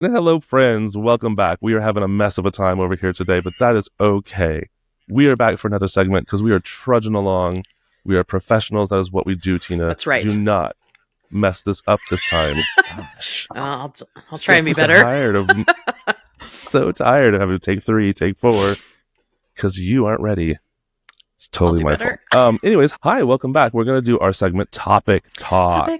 Hello, friends. Welcome back. We are having a mess of a time over here today, but that is okay. We are back for another segment because we are trudging along. We are professionals. That is what we do, Tina. That's right. Do not mess this up this time. Gosh. I'll try and be better. So tired of having to take 3, take 4, because you aren't ready. It's totally my fault. Anyways, hi, welcome back. We're going to do our segment, Topic Talk.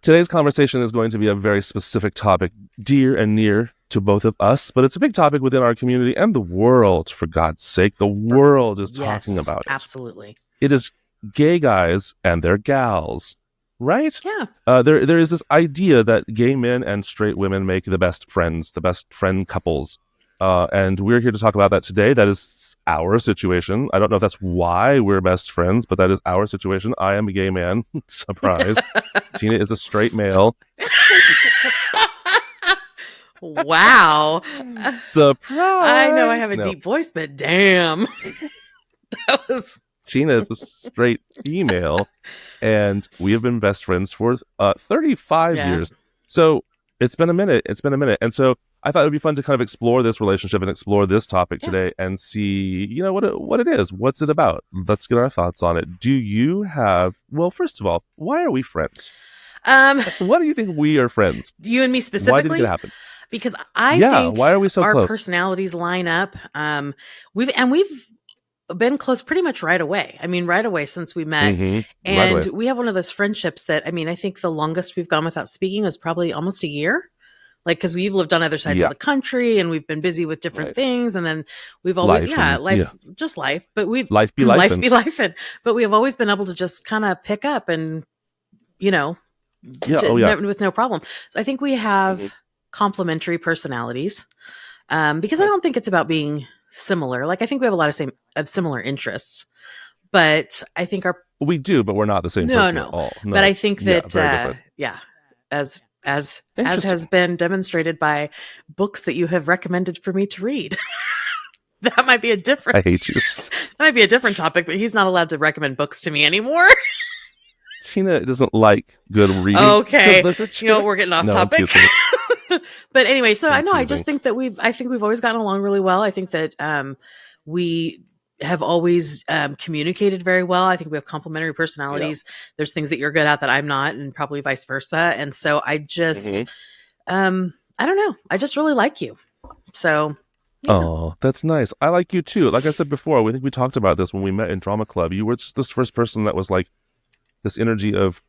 Today's conversation is going to be a very specific topic, dear and near to both of us, but it's a big topic within our community and the world, for God's sake. The world is talking about it. Absolutely. It is gay guys and their gals, right? Yeah. There is this idea that gay men and straight women make the best friends, the best friend couples. And we're here to talk about that today. That is our situation. I don't know if that's why we're best friends, but that is our situation. I am a gay man. Surprise. Tina is a straight male. Wow. Surprise. I know I have a deep voice, but damn. That was... Tina is a straight female, and we have been best friends for 35 years. So it's been a minute. And so I thought it would be fun to kind of explore this relationship and explore this topic today and see, what it is. What's it about? Let's get our thoughts on it. Do you have, well, first of all, why are we friends? Why do you think we are friends? You and me specifically? Why did it happen? Because I think why are we so our close? personalities line up. We've been close pretty much right away. I mean, right away since we met. Mm-hmm. And we have one of those friendships that, I think the longest we've gone without speaking was probably almost a year. Like, because we've lived on other sides of the country and we've been busy with different things. And then we've always, just life. But life be life. But we have always been able to just kind of pick up and, with no problem. So I think we have complementary personalities because I don't think it's about being similar. Like, I think we have a lot of similar interests. But I think we do, but we're not the same person at all. No. But I think that, as has been demonstrated by books that you have recommended for me to read. That might be a different... I hate you. That might be a different topic, but he's not allowed to recommend books to me anymore. Tina doesn't like good reading. Okay. We're getting off topic. But anyway, so I just think that we've always gotten along really well. I think that we have always communicated very well. I think we have complementary personalities. There's things that you're good at that I'm not, and probably vice versa. And so I just, I don't know. I just really like you. So. Oh, that's nice. I like you too. Like I said before, I think we talked about this when we met in drama club. You were just this first person that was like this energy of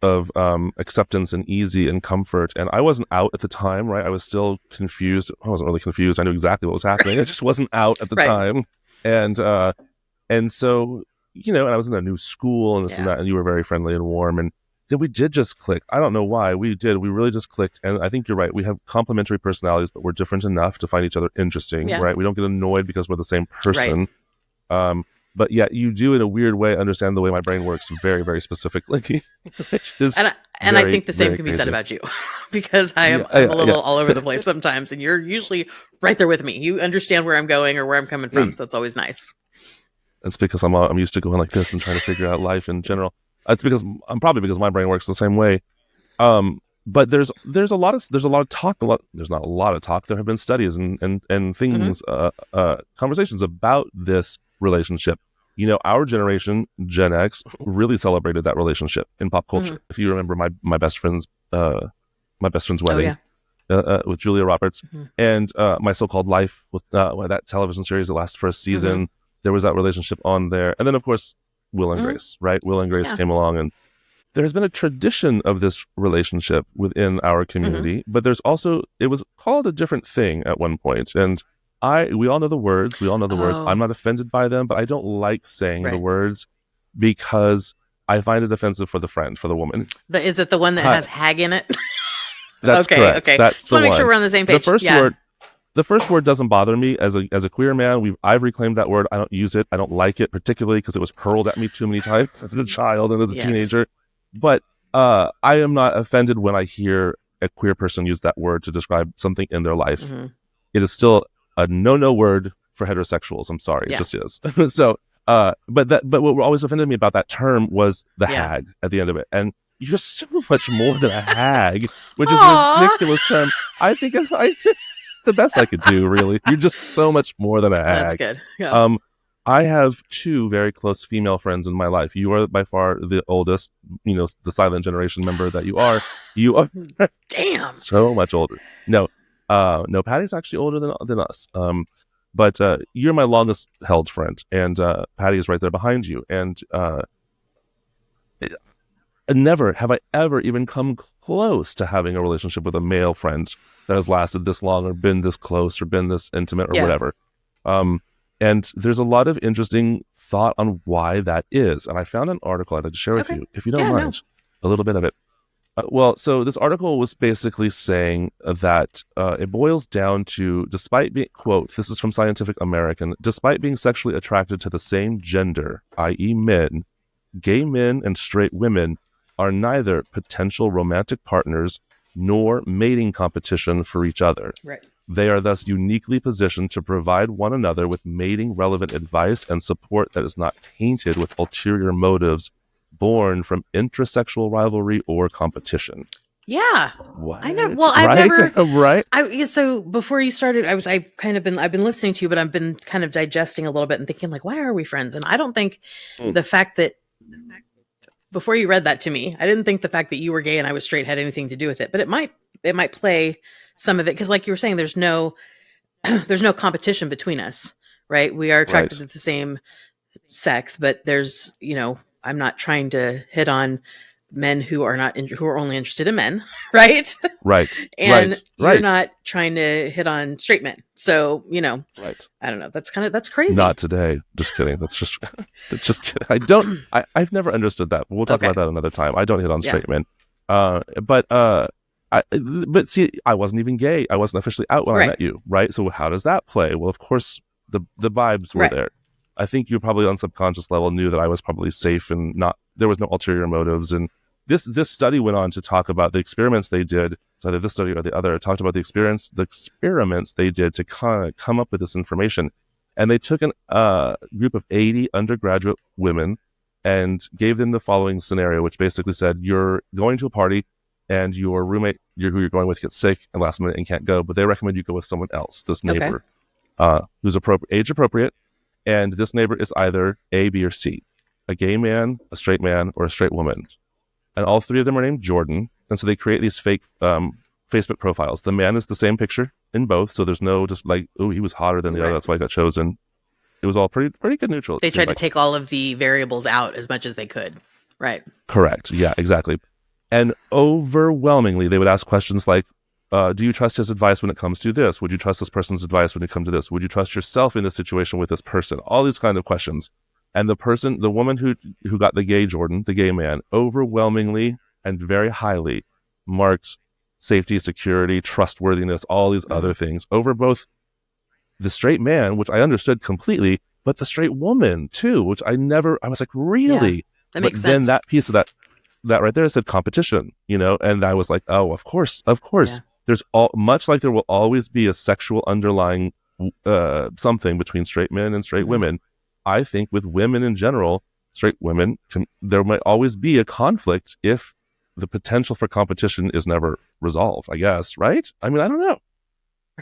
acceptance and easy and comfort. And I wasn't out at the time, right? I was still confused. I wasn't really confused. I knew exactly what was happening. I just wasn't out at the time. And so, and I was in a new school and this and that, and you were very friendly and warm. And then we did just click. I don't know why we did. We really just clicked. And I think you're right. We have complementary personalities, but we're different enough to find each other interesting, right? We don't get annoyed because we're the same person. Right. But yet you do, in a weird way, understand the way my brain works very, very specifically. Which is and I think the same can be said about you because I'm a little all over the place sometimes. And you're usually right there with me. You understand where I'm going or where I'm coming from. So it's always nice. It's because I'm used to going like this and trying to figure out life in general. It's because my brain works the same way. But there's a lot of talk. There's not a lot of talk. There have been studies and things, conversations about this relationship. Our generation, Gen X, really celebrated that relationship in pop culture. If you remember my best friend's wedding with Julia Roberts and My So-Called Life with that television series that lasted for a season. There was that relationship on there. And then, of course, Will and Grace, right? Will and Grace came along, and there has been a tradition of this relationship within our community, but there's also, it was called a different thing at one point. And we all know the words. I'm not offended by them, but I don't like saying the words because I find it offensive for the friend, for the woman. Is it the one that has hag in it? That's correct. Okay. That's just want to make sure we're on the same page. The first word doesn't bother me as a queer man. I've reclaimed that word. I don't use it. I don't like it, particularly because it was hurled at me too many times as a child and as a teenager. But I am not offended when I hear a queer person use that word to describe something in their life. It is still a no word for heterosexuals. I'm sorry, it just is. So, but what always offended me about that term was the hag at the end of it. And you're so much more than a hag, which is Aw. a ridiculous term. I think the best I could do, really. You're just so much more than a hag. That's good. Yeah. I have two very close female friends in my life. You are by far the oldest, the silent generation member that you are. You are damn so much older. No, Patty's actually older than us. But you're my longest held friend, and Patty is right there behind you. And never have I ever even come close to having a relationship with a male friend that has lasted this long, or been this close, or been this intimate, or whatever. And there's a lot of interesting thought on why that is. And I found an article I'd like to share with you, if you don't mind, a little bit of it. So this article was basically saying that it boils down to, despite being, quote, this is from Scientific American, despite being sexually attracted to the same gender, i.e. men, gay men and straight women are neither potential romantic partners nor mating competition for each other. Right. They are thus uniquely positioned to provide one another with mating-relevant advice and support that is not tainted with ulterior motives born from intrasexual rivalry or competition. Yeah. What? I know. Well, I've never. Right. So before you started, I've been listening to you, but I've been kind of digesting a little bit and thinking, like, why are we friends? And I don't think the fact that, before you read that to me, I didn't think the fact that you were gay and I was straight had anything to do with it, but it might play some of it, because like you were saying, there's no competition between us, right? We are attracted to the same sex, but there's, I'm not trying to hit on men who are who are only interested in men, right? Right. And you're not trying to hit on straight men. So, right. I don't know. That's crazy. Not today. Just kidding. That's just kidding. I've never understood that. We'll talk about that another time. I don't hit on straight men. But see, I wasn't even gay. I wasn't officially out when I met you, right? So how does that play? Well, of course, the vibes were there. I think you probably on subconscious level knew that I was probably safe and there was no ulterior motives. And this study went on to talk about the experiments they did. So either this study or the other talked about the experiments they did to kind of come up with this information. And they took a group of 80 undergraduate women and gave them the following scenario, which basically said, you're going to a party and your roommate, who you're going with, gets sick and last minute and can't go, but they recommend you go with someone else, this neighbor, who's age appropriate. And this neighbor is either A, B, or C, a gay man, a straight man, or a straight woman. And all three of them are named Jordan. And so they create these fake Facebook profiles. The man is the same picture in both. So there's no just like, oh, he was hotter than the other, that's why I got chosen. It was all pretty good neutral. They tried to take all of the variables out as much as they could. Right. Correct. Yeah, exactly. And overwhelmingly, they would ask questions like, do you trust his advice when it comes to this? Would you trust this person's advice when it comes to this? Would you trust yourself in this situation with this person? All these kind of questions. And the woman who got the gay Jordan, the gay man, overwhelmingly and very highly marked safety, security, trustworthiness, all these other things over both the straight man, which I understood completely, but the straight woman too, which I was like, really? Yeah, that makes sense. Then that piece of that right there said competition, and I was like, oh, of course. Yeah. There's much like there will always be a sexual underlying something between straight men and straight women. I think with women in general, straight women, there might always be a conflict if the potential for competition is never resolved, I guess, right? I mean, I don't know.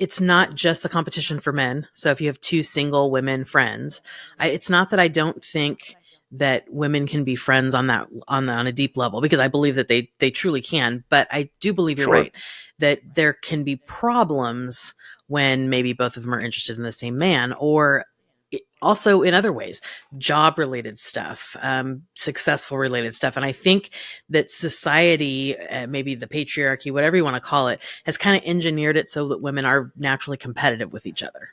It's not just the competition for men. So if you have two single women friends, it's not that I don't think that women can be friends on a deep level, because I believe that they truly can. But I do believe you're right, that there can be problems when maybe both of them are interested in the same man, or also in other ways, job related stuff, successful related stuff. And I think that society, maybe the patriarchy, whatever you want to call it, has kind of engineered it so that women are naturally competitive with each other.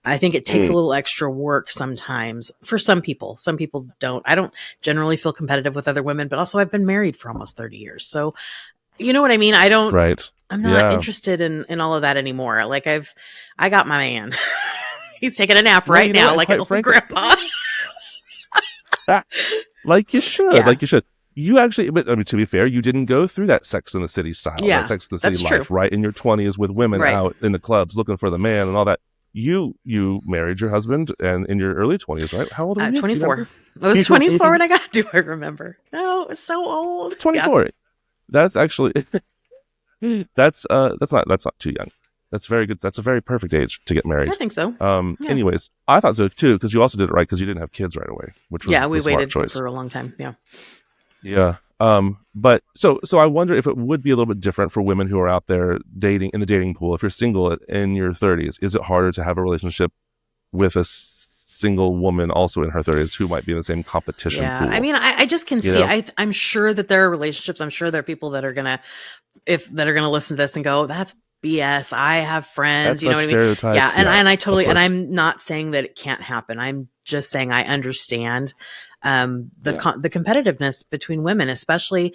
I think it takes a little extra work sometimes for some people. Some people don't. I don't generally feel competitive with other women, but also I've been married for almost 30 years. So you know what I mean? I'm not interested in all of that anymore. Like I got my man. He's taking a nap right now, like an old grandpa. Like you should. Yeah. Like you should. You actually, but I mean, to be fair, you didn't go through that Sex in the City style, that Sex in the City life, true. Right? In your 20s with women out in the clubs looking for the man and all that. You married your husband and in your early 20s, right? How old were you? 24. I was 24 when I got. Do I remember? No, it was so old. 24. That's actually that's not too young. That's very good. That's a very perfect age to get married. I think so. Anyways, I thought so too, because you also did it right because you didn't have kids right away, which was we the smart waited choice. for a long time. Yeah. But so I wonder if it would be a little bit different for women who are out there dating in the dating pool. If you're single in your 30s, is it harder to have a relationship with a single woman also in her 30s who might be in the same competition pool? I mean, I just can see. I'm sure that there are relationships. I'm sure there are people that are gonna listen to this and go, "That's BS. I have friends." That's you know what I mean? Yeah, and I totally. And I'm not saying that it can't happen. I'm just saying I understand the competitiveness between women, especially,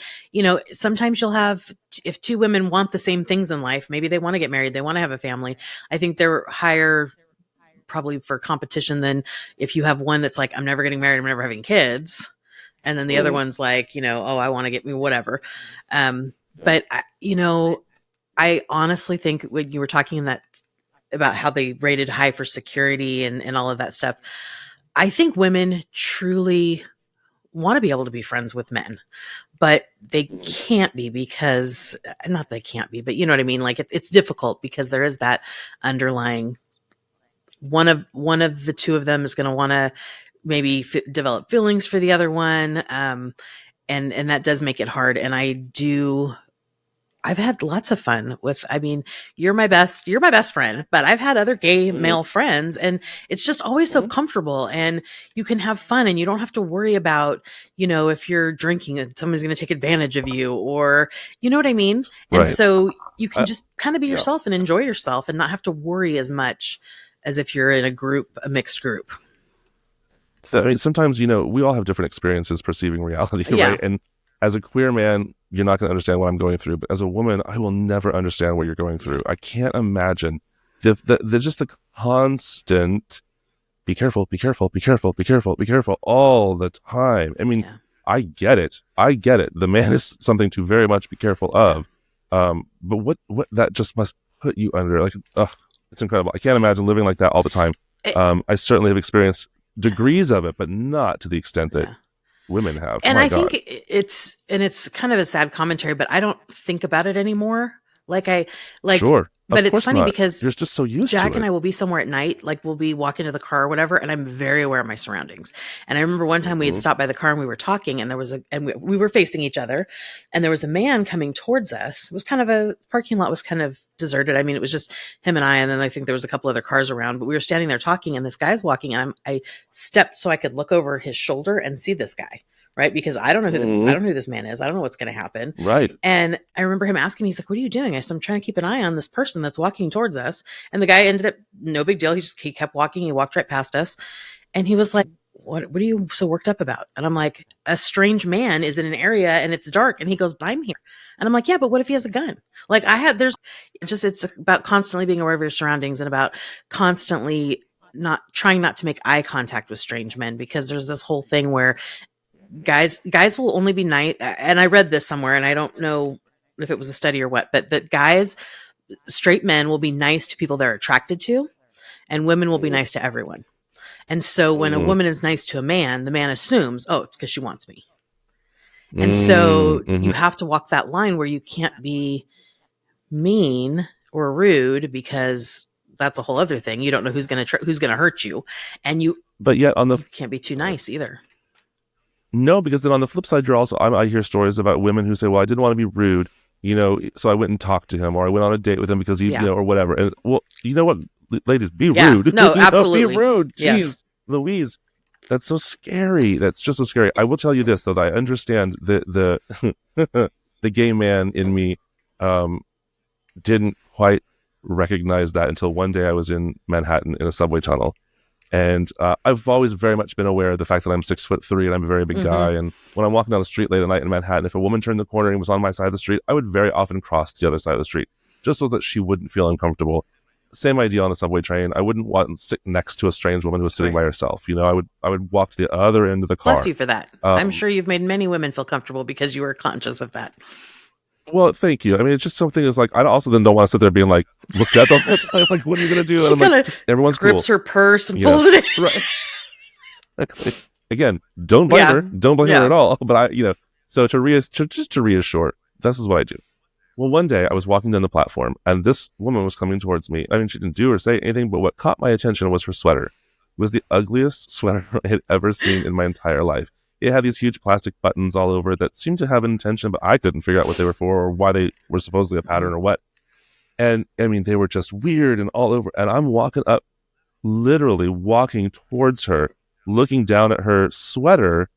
sometimes you'll have, if two women want the same things in life, maybe they want to get married, they want to have a family. I think they're higher probably for competition than if you have one that's like, I'm never getting married, I'm never having kids. And then the other one's like, oh, I want to get me whatever. But I honestly think when you were talking about how they rated high for security and all of that stuff, I think women truly want to be able to be friends with men, but they can't be because, not they can't be, but you know what I mean? Like it's difficult because there is that underlying, one of the two of them is going to want to maybe develop feelings for the other one. And that does make it hard. And I've had lots of fun with, you're my best friend, but I've had other gay male friends, and it's just always so comfortable, and you can have fun, and you don't have to worry about, if you're drinking and somebody's going to take advantage of you, or, you know what I mean? And Right. so you can just kind of be yourself and enjoy yourself and not have to worry as much as if you're in a mixed group. I mean, sometimes, we all have different experiences perceiving reality, right? And as a queer man, you're not going to understand what I'm going through. But as a woman, I will never understand what you're going through. I can't imagine the just the constant, be careful, be careful, be careful, be careful, be careful all the time. I mean, I get it. The man is something to very much be careful of. But what that just must put you under, like, it's incredible. I can't imagine living like that all the time. I certainly have experienced degrees of it, but not to the extent that women have. And I think it's kind of a sad commentary, but I don't think about it anymore. Sure. But it's funny because you're just so used to it. Jack and I will be somewhere at night, like we'll be walking to the car or whatever, and I'm very aware of my surroundings. And I remember one time we had stopped by the car and we were talking, and we were facing each other, and there was a man coming towards us. It was kind of the parking lot was kind of deserted. I mean, it was just him and I, and then I think there was a couple other cars around, but we were standing there talking, and this guy's walking, and I stepped so I could look over his shoulder and see this guy. Right. Because I don't know who this man is. I don't know what's going to happen. Right. And I remember him asking me, he's like, what are you doing? I said, I'm trying to keep an eye on this person that's walking towards us. And the guy ended up, no big deal. He kept walking. He walked right past us. And he was like, what are you so worked up about? And I'm like, a strange man is in an area and it's dark. And he goes, I'm here. And I'm like, yeah, but what if he has a gun? Like it's about constantly being aware of your surroundings and about constantly trying not to make eye contact with strange men, because there's this whole thing where guys will only be nice. And I read this somewhere, and I don't know if it was a study or what, but that straight men will be nice to people they're attracted to, and women will be nice to everyone. And so when a woman is nice to a man, the man assumes, oh, it's because she wants me. And so you have to walk that line where you can't be mean or rude, because that's a whole other thing. You don't know who's going to hurt you. And you can't be too nice either. No, because then on the flip side, I hear stories about women who say, well, I didn't want to be rude, so I went and talked to him, or I went on a date with him because he, or whatever. And well, you know what, ladies, be rude. No, absolutely. Be rude. Jeez, yes. Louise, that's so scary. That's just so scary. I will tell you this, though, that I understand the gay man in me didn't quite recognize that until one day I was in Manhattan in a subway tunnel. And I've always very much been aware of the fact that I'm 6'3" and I'm a very big guy. And when I'm walking down the street late at night in Manhattan, if a woman turned the corner and was on my side of the street, I would very often cross to the other side of the street just so that she wouldn't feel uncomfortable. Same idea on a subway train. I wouldn't want to sit next to a strange woman who was sitting by herself. I would walk to the other end of the car. Bless you for that. I'm sure you've made many women feel comfortable because you were conscious of that. Well, thank you. I mean, it's just something that's like, I also then don't want to sit there being like, looked at the whole time, like, what are you going to do? And I'm like, everyone's grips her purse and pulls it in. Right. Again, don't blame her. Don't blame her at all. But so to reassure this is what I do. Well, one day I was walking down the platform and this woman was coming towards me. I mean, she didn't do or say anything, but what caught my attention was her sweater. It was the ugliest sweater I had ever seen in my entire life. It had these huge plastic buttons all over it that seemed to have an intention, but I couldn't figure out what they were for or why they were supposedly a pattern or what. And I mean, they were just weird and all over. And I'm walking up, literally walking towards her, looking down at her sweater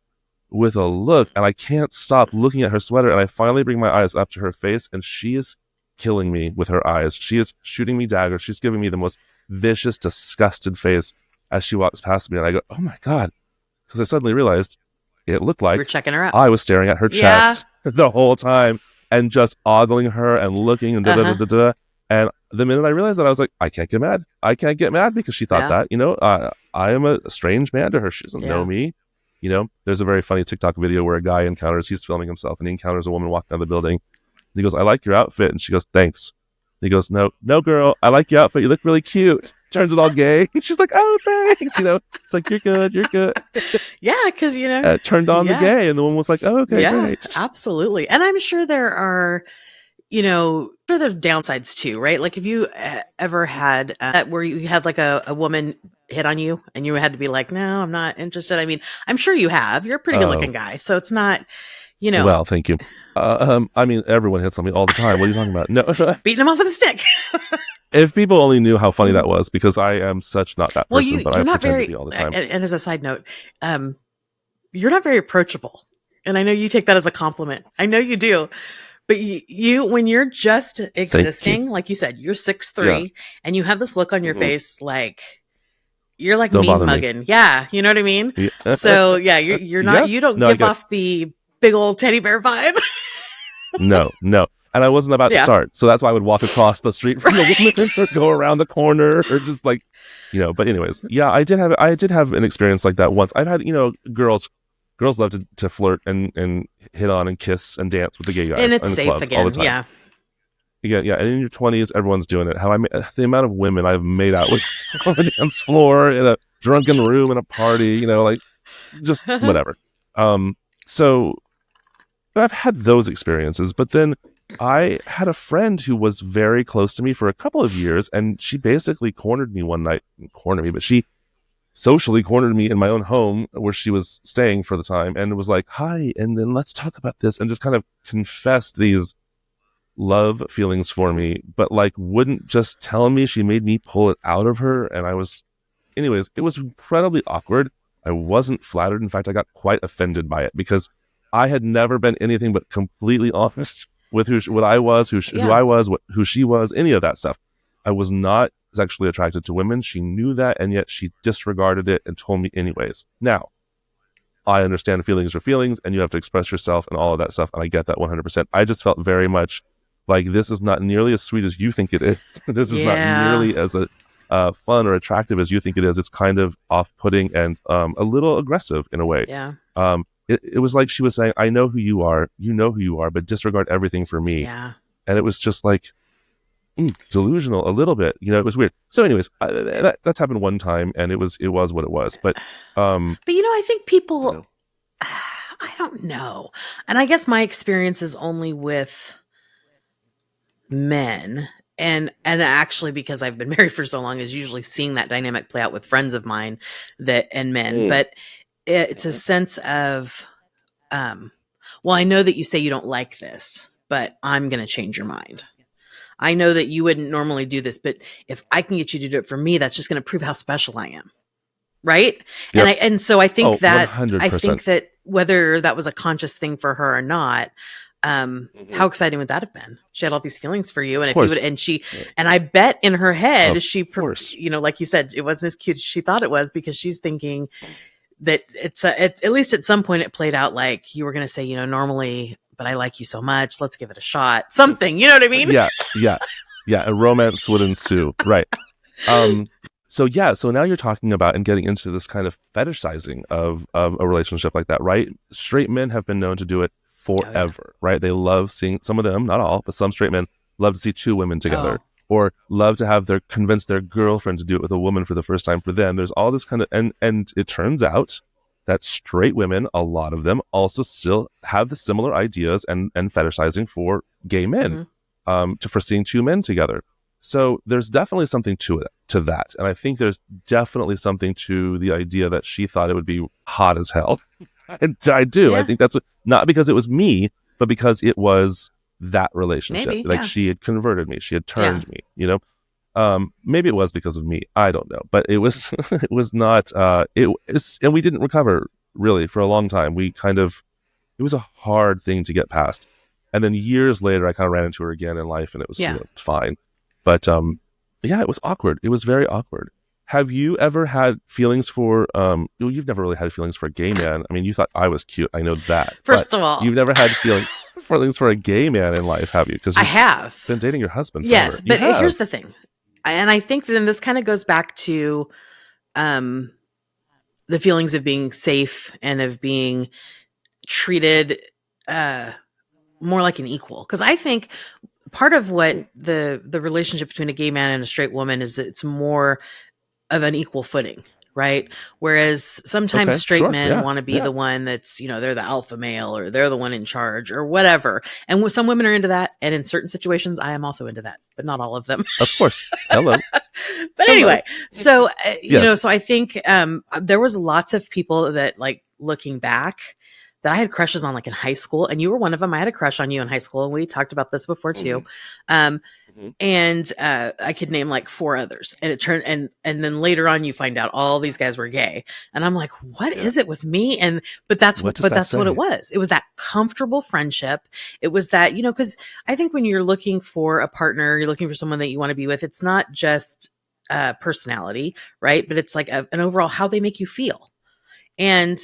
with a look, and I can't stop looking at her sweater. And I finally bring my eyes up to her face, and she is killing me with her eyes. She is shooting me daggers. She's giving me the most vicious, disgusted face as she walks past me. And I go, oh my God. Because I suddenly realized it looked like You're checking her out. I was staring at her chest the whole time and just ogling her and looking and da-da-da-da-da. And the minute I realized that, I was like, I can't get mad. I can't get mad because she thought that, you know, I am a strange man to her. She doesn't know me. You know, there's a very funny TikTok video where a guy he's filming himself and he encounters a woman walking down the building. And he goes, I like your outfit. And she goes, thanks. And he goes, no, girl, I like your outfit. You look really cute. Turns it all gay. And she's like, oh, thanks. You know, it's like, you're good. Yeah, because, you know. Turned on the gay. And the woman was like, oh, okay, great. Absolutely. And I'm sure there are, you know, there's downsides too, right? Like if you ever had where you had like a woman hit on you and you had to be like, no, I'm not interested. I mean, I'm sure you have. You're a pretty good looking guy. So it's not, you know. Well, thank you. I mean, everyone hits on me all the time. What are you talking about? No. Beating them off with a stick. If people only knew how funny that was, because I am such not that person, but I pretend to be all the time. And as a side note, you're not very approachable. And I know you take that as a compliment. I know you do. But you, when you're just existing, like you said, you're 6'3", and you have this look on your face, like you're like mean mugging. Yeah, you know what I mean. Yeah. So you're not. You don't give off the big old teddy bear vibe. No, and I wasn't about to start, so that's why I would walk across the street from the woman or go around the corner or just like, you know. But anyways, I did have an experience like that once. I've had, you know, girls love to flirt and hit on and kiss and dance with the gay guys. And it's safe again, all the time. Yeah. And in your 20s, everyone's doing it. The amount of women I've made out with on the dance floor, in a drunken room, in a party, you know, like just whatever. So I've had those experiences, but then I had a friend who was very close to me for a couple of years, and she basically cornered me one night. But she socially cornered me in my own home where she was staying for the time, and was like, hi, and then let's talk about this, and just kind of confessed these love feelings for me, but like wouldn't just tell me. She made me pull it out of her, and anyways, it was incredibly awkward. I wasn't flattered. In fact, I got quite offended by it because I had never been anything but completely honest with what I was, who I was, who she was, any of that stuff. I was not sexually attracted to women. She knew that, and yet she disregarded it and told me anyways. Now, I understand feelings are feelings, and you have to express yourself and all of that stuff, and I get that 100%. I just felt very much like this is not nearly as sweet as you think it is. This is not nearly as fun or attractive as you think it is. It's kind of off-putting and a little aggressive in a way. Yeah. It was like she was saying, I know who you are, but disregard everything for me. Yeah. And it was just like, delusional a little bit, you know. It was weird. So anyways, that's happened one time, and it was what it was. But you know, I think people, I don't know, and I guess my experience is only with men, and actually because I've been married for so long, is usually seeing that dynamic play out with friends of mine and men. But it's a sense of, well, I know that you say you don't like this, but I'm going to change your mind. I know that you wouldn't normally do this, but if I can get you to do it for me, that's just going to prove how special I am. Right. Yep. And so I think 100%. I think that whether that was a conscious thing for her or not, how exciting would that have been? She had all these feelings for you. And if you would, and I bet in her head, you know, like you said, it wasn't as cute as she thought it was, because she's thinking that at least at some point it played out like you were going to say, you know, normally, but I like you so much, let's give it a shot. Something, you know what I mean? Yeah. A romance would ensue. Right. So now you're talking about and getting into this kind of fetishizing of a relationship like that, right? Straight men have been known to do it forever, right? They love seeing, some of them, not all, but some straight men love to see two women together, or love to have convince their girlfriend to do it with a woman for the first time for them. There's all this kind of, and it turns out that straight women, a lot of them, also still have the similar ideas and fetishizing for gay men, for seeing two men together. So there's definitely something to that. And I think there's definitely something to the idea that she thought it would be hot as hell. And I do. Yeah. I think that's not because it was me, but because it was that relationship. Maybe, like she had converted me. She had turned me, you know? Maybe it was because of me. I don't know. But it was, it was not, and we didn't recover really for a long time. It was a hard thing to get past. And then years later, I kind of ran into her again in life and it was you know, fine. But yeah, it was awkward. It was very awkward. Have you ever had feelings for, you've never really had feelings for a gay man. I mean, you thought I was cute. I know that. First of all. You've never had feelings for a gay man in life, have you? Because I have. Been dating your husband forever. Yes, but here's the thing. And I think then this kind of goes back to the feelings of being safe and of being treated more like an equal. Because I think part of what the relationship between a gay man and a straight woman is that it's more of an equal footing, right? Whereas sometimes straight men want to be the one that's, you know, they're the alpha male or they're the one in charge or whatever. And some women are into that. And in certain situations, I am also into that, but not all of them. Of course. Hello. But anyway, so, you know, so I think there was lots of people that, like, looking back, that I had crushes on, like, in high school, and you were one of them. I had a crush on you in high school, and we talked about this before too. And I could name like 4 others, and it turned, and then later on you find out all these guys were gay, and I'm like, what is it with me? But that's what it was. It was that comfortable friendship. It was that, you know, because I think when you're looking for a partner, you're looking for someone that you want to be with. It's not just personality, right? But it's like an overall how they make you feel. And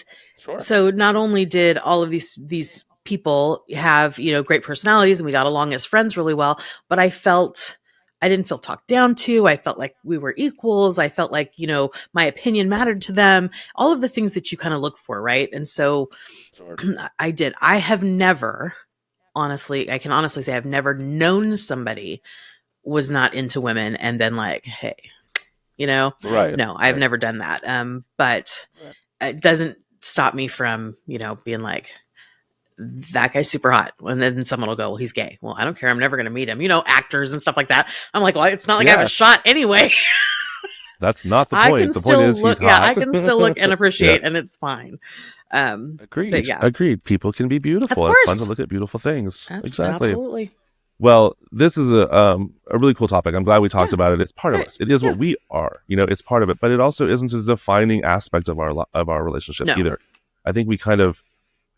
so not only did all of these people have, you know, great personalities and we got along as friends really well, but I didn't feel talked down to. I felt like we were equals. I felt like, you know, my opinion mattered to them, all of the things that you kind of look for. Right. And so I did. I have never, I can honestly say I've never known somebody was not into women and then like, hey, you know, no, I've never done that. But it doesn't stop me from, you know, being like, that guy's super hot. And then someone will go, well, he's gay. Well, I don't care. I'm never going to meet him. You know, actors and stuff like that. I'm like, well, it's not like I have a shot anyway. That's not the point. The point is he's hot. Yeah, I can still look and appreciate, and it's fine. Agreed. Agreed. People can be beautiful. It's fun to look at beautiful things. Exactly. Absolutely. Well, this is a really cool topic. I'm glad we talked about it. It's part of us. It is what we are. You know, it's part of it. But it also isn't a defining aspect of our relationship either. I think we kind of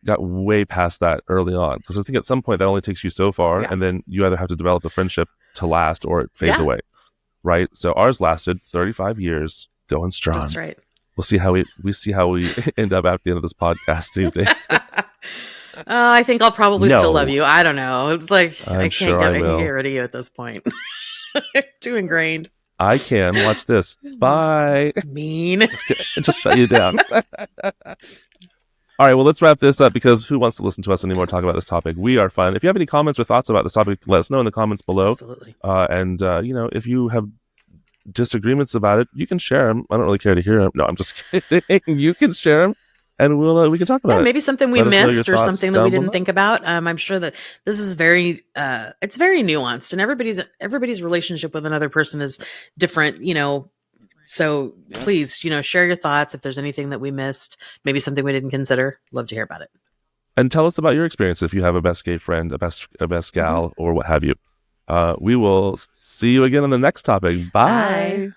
got way past that early on, because I think at some point that only takes you so far, and then you either have to develop the friendship to last or it fades away, right? So ours lasted 35 years, going strong. That's right. We'll see how we end up at the end of this podcast these days. I think I'll probably still love you. I don't know. It's like I can't get rid of you at this point. Too ingrained. I can. Watch this. Bye. Mean. Just shut you down. All right, well, let's wrap this up, because who wants to listen to us anymore talk about this topic? We are fun. If you have any comments or thoughts about this topic, let us know in the comments below. Absolutely. And you know, if you have disagreements about it, you can share them. I don't really care to hear them. No, I'm just kidding. You can share them, and we can talk about it. Maybe something we missed or something that we didn't think about. I'm sure that this is very nuanced, and everybody's relationship with another person is different, you know. So please, you know, share your thoughts. If there's anything that we missed, maybe something we didn't consider, love to hear about it. And tell us about your experience. If you have a best gay friend, a best gal, or what have you. We will see you again on the next topic. Bye.